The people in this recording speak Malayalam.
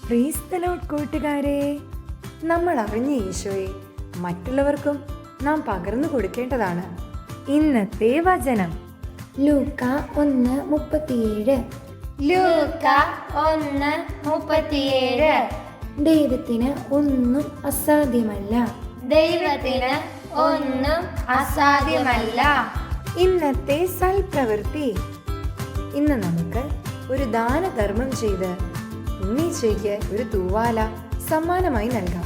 പ്രൈസ് ദി ലോർഡ് കൂട്ടുകാരെ, നമ്മൾ അറിഞ്ഞ ഈശോയെ മറ്റുള്ളവർക്കും നാം പകർന്നു കൊടുക്കേണ്ടതാണ്. ഇന്നത്തെ വചനം ലൂക്ക 1:37. ലൂക്ക 1:37. ദൈവത്തിന് ഒന്നും അസാധ്യമല്ല. ദൈവത്തിന് ഒന്നും അസാധ്യമല്ല. ഇന്നത്തെ സൽപ്രവൃത്തി. ഇന്ന് നമുക്ക് ഒരു ദാനധർമ്മം ചെയ്ത് ഉണ്ണീശോയ്ക്ക് ഒരു തൂവാല സമ്മാനമായി നൽകാം.